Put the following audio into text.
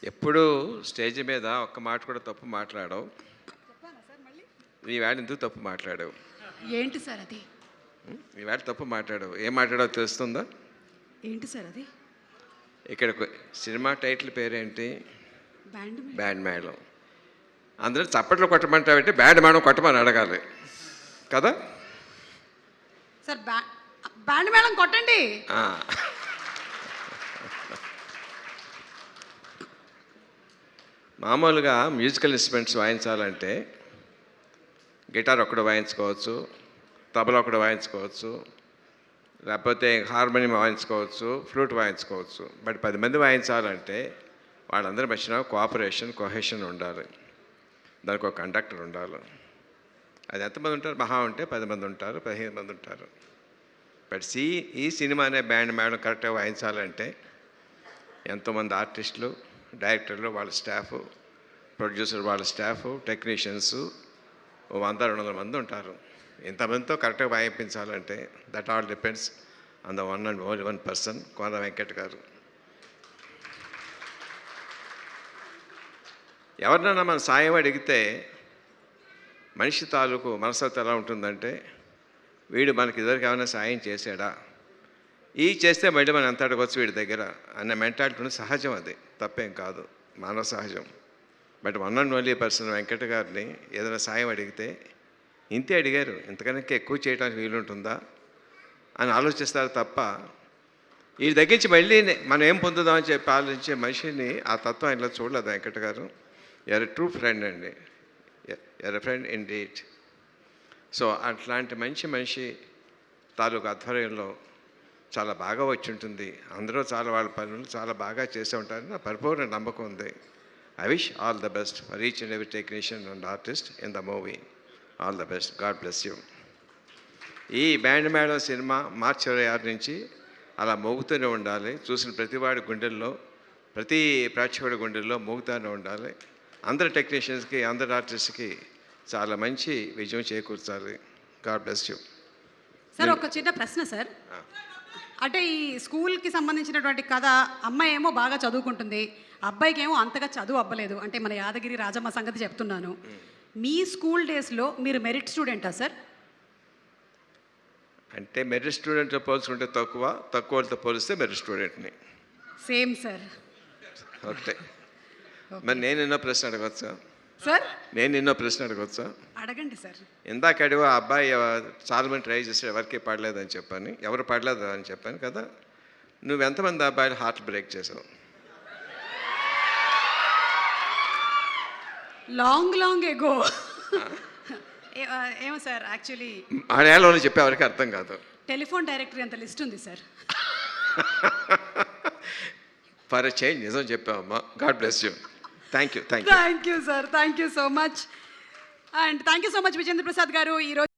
ఎప్పుడూ స్టేజ్ మీద ఒక్క మాట కూడా తప్పు మాట్లాడవు. ఈవేళ ఎందుకు తప్పు మాట్లాడావు? ఏంటి సార్ అది? ఈవేళ తప్పు మాట్లాడావు. ఏం మాట్లాడావు తెలుస్తుందా? ఏంటి సార్ అది? ఇక్కడ సినిమా టైటిల్ పేరేంటి? బ్యాండ్ మేళం. అందరూ చప్పట్లు కొట్టమంటావంటే బ్యాండ్ మేళం కొట్టమని అడగాలి కదా సార్. బ్యాండ్ మేళం కొట్టండి. మామూలుగా మ్యూజికల్ ఇన్స్ట్రుమెంట్స్ వాయించాలంటే గిటార్ ఒకటి వాయించుకోవచ్చు, తబలా ఒకటి వాయించుకోవచ్చు, లేకపోతే హార్మోనియం వాయించుకోవచ్చు, ఫ్లూట్ వాయించుకోవచ్చు. బట్ 10 మంది వాయించాలంటే వాళ్ళందరి మధ్యన కోఆపరేషన్ కొహెషన్ ఉండాలి. దానికి ఒక కండక్టర్ ఉండాలి. అది ఎంతమంది ఉంటారు? మహా ఉంటే 10 మంది ఉంటారు, 15 మంది ఉంటారు. బట్ ఈ సినిమా అనే బ్యాండ్ మేడం కరెక్ట్గా వాయించాలంటే ఎంతోమంది ఆర్టిస్టులు, డైరెక్టర్లు, వాళ్ళ స్టాఫ్, ప్రొడ్యూసర్ వాళ్ళ స్టాఫ్, టెక్నీషియన్స్ 100-200 మంది ఉంటారు. ఇంతమందితో కరెక్ట్గా వాయించాలంటే that all depends on the one and only one person, Kona Venkat గారు. ఎవరినైనా మన సాయం అడిగితే మనిషి తాలూకు మనస్తత్వం ఎలా ఉంటుందంటే, వీడు మనకి ఇదివరకు ఏమైనా సాయం చేశాడా, ఈ చేస్తే మళ్ళీ మనం ఎంత అడగవచ్చు వీడి దగ్గర అనే మెంటాలిటీ సహజం. అది తప్పేం కాదు, మానవ సహజం. But one and only person Venkata గారిని ఏదైనా సాయం అడిగితే ఇంతే అడిగారు, ఇంతకన్నా ఎక్కువ చేయడానికి వీలుంటుందా అని ఆలోచిస్తారు తప్ప వీడి దగ్గర నుంచి మళ్ళీ మనం ఏం పొందుదామని చెప్పి ఆలోచించే మనిషిని ఆ తత్వం ఆయనలో చూడలేదు వెంకట గారు. ఎర్ ట్రూ ఫ్రెండ్ అండి, ఎర్ ఫ్రెండ్ ఇన్ డీట్. సో అట్లాంటి మంచి మనిషి తాలూకు ఆధ్వర్యంలో చాలా బాగా వచ్చి ఉంటుంది. అందరూ చాలా వాళ్ళ పనులు చాలా బాగా చేసే ఉంటారని నా పరిపూర్ణ నమ్మకం ఉంది. I wish all the best for each and every technician and artist in the movie. All the best. God bless you. ఈ బ్యాండ్ మేళం సినిమా మార్చి 26 నుంచి అలా మోగుతూనే ఉండాలి. చూసిన ప్రతివాడి గుండెల్లో, ప్రతి ప్రేక్షకుడి గుండెల్లో మోగుతూనే ఉండాలి. అందరు టెక్నీషియన్స్కి, అందరు ఆర్టిస్ట్కి చాలా మంచి విజయం చేకూర్చాలి. God bless you. సార్ ఒక చిన్న ప్రశ్న సార్. అంటే ఈ స్కూల్కి సంబంధించినటువంటి కథ, అమ్మాయి ఏమో బాగా చదువుకుంటుంది, అబ్బాయికి ఏమో అంతగా చదువు అవ్వలేదు. అంటే మన యాదగిరి రాజమ్మ సంగతి చెప్తున్నాను. మీ స్కూల్ డేస్లో మీరు మెరిట్ స్టూడెంటా సార్? అంటే మెరిట్ స్టూడెంట్తో పోల్చుకుంటే తక్కువ, తక్కువ వాళ్ళతో పోలిస్తే మెరిట్ స్టూడెంట్ని. Same sir. ఓకే. మరి నేను ఎన్నో ప్రశ్న అడగవచ్చా సార్? నేను ఎన్నో ప్రశ్న అడగవచ్చా? అడగండి సార్. ఇందాక అడిగా ఆ అబ్బాయి చాలా మంది ట్రై చేశాడు, ఎవరికి పడలేదని చెప్పాను, ఎవరు పడలేదు అని చెప్పాను కదా. నువ్వెంతమంది అబ్బాయిలు హార్ట్ బ్రేక్ చేసావు? Long ago. ఏమో సార్, యాక్చువల్లీ ఆ నేలలో చెప్పే ఎవరికి అర్థం కాదు. టెలిఫోన్ డైరెక్టరీ అంత లిస్ట్ ఉంది సార్. ఫర్ ఎ చేంజ్ నిజం చెప్పావమ్మా. God bless you. Thank you. Thank you sir. Thank you so much. And thank you so much Vijendra Prasad గారు ఈరోజు